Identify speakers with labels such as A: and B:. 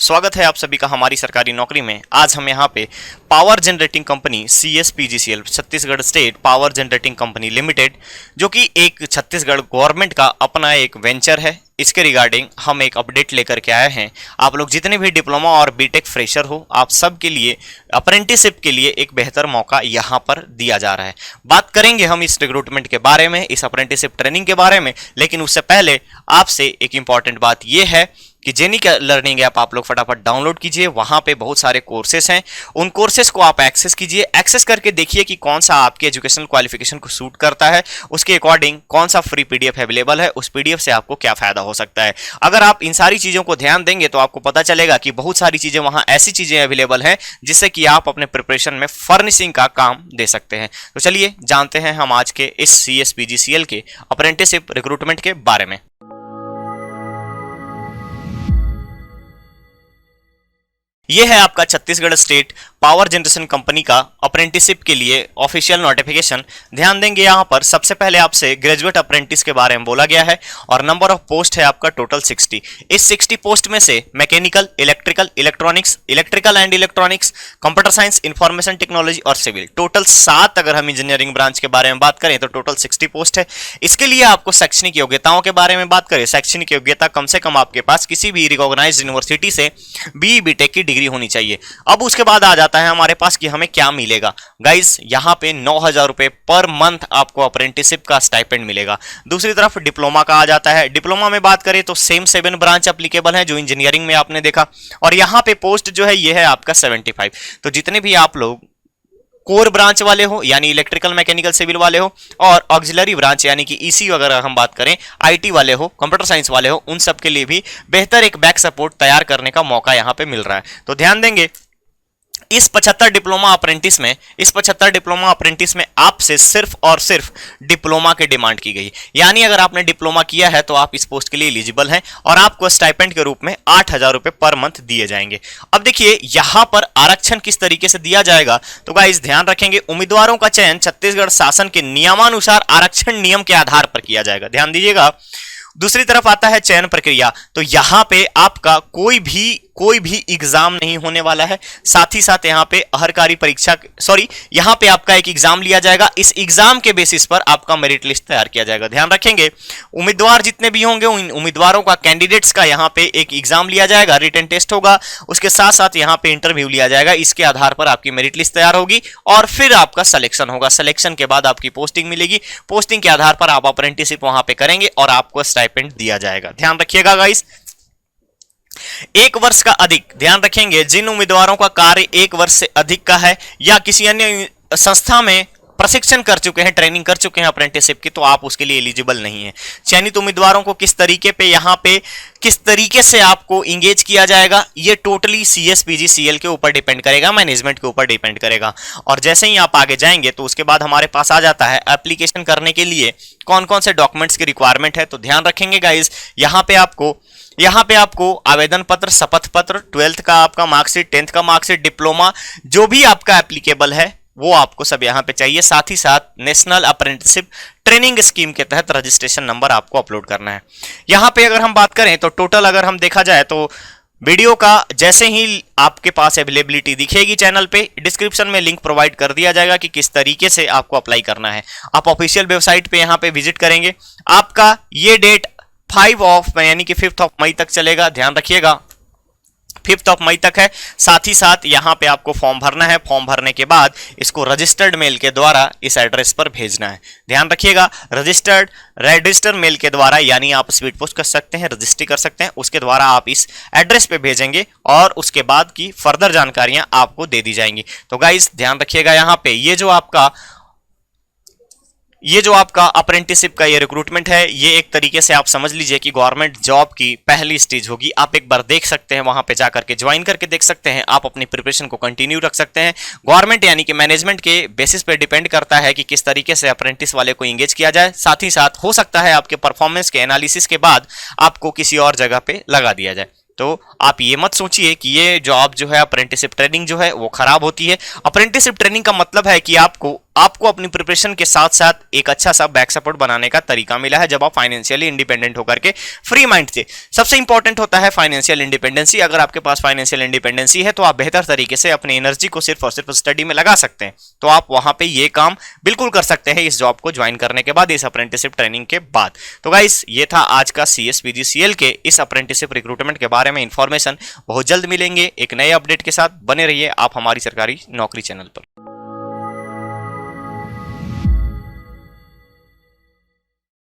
A: स्वागत है आप सभी का हमारी सरकारी नौकरी में। आज हम यहाँ पे power generating company CSPGCL Chhattisgarh state power generating company limited, जो कि एक छत्तीसगढ़ गवर्नमेंट का अपना एक वेंचर है, इसके रिगार्डिंग हम एक अपडेट लेकर के आए हैं। आप लोग जितने भी डिप्लोमा और बीटेक फ्रेशर हो, आप सब के लिए अप्रेंटिसशिप के लिए एक बेहतर मौका यहाँ पर दिया जा रहा है। बात करेंगे हम इस रिक्रूटमेंट के बारे में, इस अप्रेंटिसशिप ट्रेनिंग के बारे में, लेकिन उससे पहले आपसे एक इंपॉर्टेंट बात यह है कि जेनी का लर्निंग ऐप आप लोग फटाफट डाउनलोड कीजिए। वहां पे बहुत सारे कोर्सेस हैं, उन कोर्सेस को आप एक्सेस कीजिए। एक्सेस करके देखिए कि कौन सा आपके एजुकेशनल क्वालिफिकेशन को सूट करता है, उसके अकॉर्डिंग कौन सा फ्री पीडीएफ अवेलेबल है, उस पीडीएफ से आपको क्या फायदा हो सकता है। अगर आप इन सारी चीजों को ध्यान देंगे तो आपको पता चलेगा कि बहुत सारी चीजें वहां ऐसी चीजें अवेलेबल हैं जिससे कि आप अपने प्रिपरेशन में फर्निशिंग का काम दे सकते हैं। तो चलिए जानते हैं हम आज के इस CSPGCL के अप्रेंटिसशिप रिक्रूटमेंट के बारे में। यह है आपका Chhattisgarh state power generation company का अप्रेंटिसशिप के लिए ऑफिशियल नोटिफिकेशन। ध्यान देंगे यहाँ पर सबसे पहले आपसे ग्रेजुएट अप्रेंटिस के बारे में बोला गया है और नंबर ऑफ पोस्ट है आपका टोटल 60। इस 60 पोस्ट में से mechanical, electrical, electronics, electrical and electronics, computer science, information technology और सिविल, टोटल 7 अगर हम इंजीनियरिंग ब्रांच के बारे में बात करें तो टोटल 60 पोस्ट है। इसके लिए आपको शैक्षणिक योग्यताओं के बारे में बात करें, शैक्षणिक योग्यता कम से कम आपके पास किसी भी रिकॉग्नाइज्ड यूनिवर्सिटी से BE BTech की डिग्री होनी चाहिए। अब उसके बाद आ जाता है हमारे पास कि हमें क्या मिलेगा। गाइस यहाँ पे 9,000 रुपए पर मंथ आपको अप्रेंटिसशिप का स्टाइपेंड मिलेगा। दूसरी तरफ डिप्लोमा का आ जाता है। डिप्लोमा में बात करें तो सेम 7 ब्रांच एप्लीकेबल है जो इंजीनियरिंग में आपने देखा, और यहाँ पे पोस्ट जो है ये है आपका 75। तो जितने भी आप लोग कोर ब्रांच वाले हो यानी इलेक्ट्रिकल, मैकेनिकल, सिविल वाले हो, और ऑक्सिलरी ब्रांच यानी कि EC अगर हम बात करें IT वाले हो, कंप्यूटर साइंस वाले हो, उन सब के लिए भी बेहतर एक बैक सपोर्ट तैयार करने का मौका यहां पे मिल रहा है। तो ध्यान देंगे इस 75 डिप्लोमा अप्रेंटिस में आपसे सिर्फ और सिर्फ डिप्लोमा की डिमांड की गई, यानी अगर आपने डिप्लोमा किया है तो आप इस पोस्ट के लिए एलिजिबल हैं और आपको स्टाइपेंड के रूप में 8,000 रुपए पर मंथ दिए जाएंगे। अब देखिए यहां पर आरक्षण किस तरीके से दिया जाएगा, तो गाइस ध्यान रखेंगे उम्मीदवारों का चयन छत्तीसगढ़ शासन के नियमानुसार आरक्षण नियम के आधार पर किया जाएगा। ध्यान दीजिएगा। दूसरी तरफ आता है चयन प्रक्रिया, तो यहां पे आपका कोई भी एग्जाम नहीं होने वाला है। साथ ही साथ यहां पे अहर्कारी परीक्षा यहां पे आपका एक एग्जाम लिया जाएगा। इस एग्जाम के बेसिस पर आपका मेरिट लिस्ट तैयार किया जाएगा। ध्यान रखेंगे उम्मीदवार जितने भी होंगे उन उम्मीदवारों का, कैंडिडेट्स का यहां पे एक एग्जाम लिया जाएगा, रिटन टेस्ट होगा, उसके साथ साथ यहां पे इंटरव्यू लिया जाएगा। इसके आधार पर आपकी मेरिट लिस्ट तैयार होगी और फिर आपका सिलेक्शन होगा। सिलेक्शन के बाद आपकी पोस्टिंग मिलेगी। पोस्टिंग के आधार पर आप अप्रेंटिसशिप वहां पे करेंगे और आपको स्टाइपेंड दिया जाएगा। ध्यान रखिएगा गाइस। 1 वर्ष का अधिक, ध्यान रखेंगे जिन उम्मीदवारों का कार्य 1 वर्ष से अधिक का है या किसी अन्य संस्था में प्रशिक्षण कर चुके हैं, ट्रेनिंग कर चुके हैं अप्रेंटिसशिप की, तो आप उसके लिए एलिजिबल नहीं है। चयनित उम्मीदवारों को किस तरीके पे यहाँ पे किस तरीके से आपको इंगेज किया जाएगा, ये टोटली CSPGCL के ऊपर डिपेंड करेगा, मैनेजमेंट के ऊपर डिपेंड करेगा। और जैसे ही आप आगे जाएंगे तो उसके बाद हमारे पास आ जाता है एप्लीकेशन करने के लिए कौन कौन से डॉक्यूमेंट्स की रिक्वायरमेंट है। तो ध्यान रखेंगे गाइज यहाँ पे आपको आवेदन पत्र, शपथ पत्र, 12th का आपका मार्कशीट, 10th का मार्कशीट, डिप्लोमा जो भी आपका एप्लीकेबल है वो आपको सब यहाँ पे चाहिए। साथ ही साथ नेशनल अप्रेंटिसशिप ट्रेनिंग स्कीम के तहत रजिस्ट्रेशन नंबर आपको अपलोड करना है। यहाँ पे अगर हम बात करें तो टोटल अगर हम देखा जाए तो वीडियो का जैसे ही आपके पास अवेलेबिलिटी दिखेगी चैनल पे, डिस्क्रिप्शन में लिंक प्रोवाइड कर दिया जाएगा कि किस तरीके से आपको अप्लाई करना है। आप ऑफिशियल वेबसाइट पे यहाँ पे विजिट करेंगे। आपका ये डेट 5 यानी कि 5 मई तक चलेगा। ध्यान रखिएगा 5 मई तक है। साथ ही साथ यहाँ पे आपको फॉर्म भरना है। फॉर्म भरने के बाद इसको रजिस्टर्ड मेल के द्वारा इस एड्रेस पर भेजना है। ध्यान रखिएगा रजिस्टर्ड मेल के द्वारा, यानी आप स्पीड पोस्ट कर सकते हैं, रजिस्ट्री कर सकते हैं, उसके द्वारा आप इस एड्रेस पे भेजेंगे और उसके बाद की फर्दर जानकारियां आपको दे दी जाएंगी। तो गाइस ध्यान रखिएगा यहाँ पे ये जो आपका अप्रेंटिसशिप का ये रिक्रूटमेंट है, ये एक तरीके से आप समझ लीजिए कि गवर्नमेंट जॉब की पहली स्टेज होगी। आप एक बार देख सकते हैं, वहां पे जाकर के ज्वाइन करके देख सकते हैं, आप अपनी प्रिपरेशन को कंटिन्यू रख सकते हैं। गवर्नमेंट यानी कि मैनेजमेंट के बेसिस पे डिपेंड करता है कि किस तरीके से अप्रेंटिस वाले को इंगेज किया जाए। साथ ही साथ हो सकता है आपके परफॉर्मेंस के एनालिसिस के बाद आपको किसी और जगह पे लगा दिया जाए। तो आप ये मत सोचिए कि ये जॉब जो है अप्रेंटिसशिप ट्रेनिंग जो है वो खराब होती है। अप्रेंटिसशिप ट्रेनिंग का मतलब है कि आपको आपको अपनी प्रिपरेशन के साथ साथ एक अच्छा सा बैक सपोर्ट बनाने का तरीका मिला है जब आप फाइनेंशियली इंडिपेंडेंट होकर के फ्री माइंड थे। सबसे इंपॉर्टेंट होता है फाइनेंशियल इंडिपेंडेंसी। अगर आपके पास फाइनेंशियल इंडिपेंडेंसी है तो आप बेहतर तरीके से अपनी एनर्जी को सिर्फ और सिर्फ स्टडी में लगा सकते हैं। तो आप वहां पे ये काम बिल्कुल कर सकते हैं इस जॉब को ज्वाइन करने के बाद, इस अप्रेंटिसशिप ट्रेनिंग के बाद। तो गाइस, ये था आज का CSPGCL के इस अप्रेंटिसशिप रिक्रूटमेंट के बारे में इंफॉर्मेशन। बहुत जल्द मिलेंगे एक नए अपडेट के साथ। बने रहिए आप हमारी सरकारी नौकरी चैनल पर।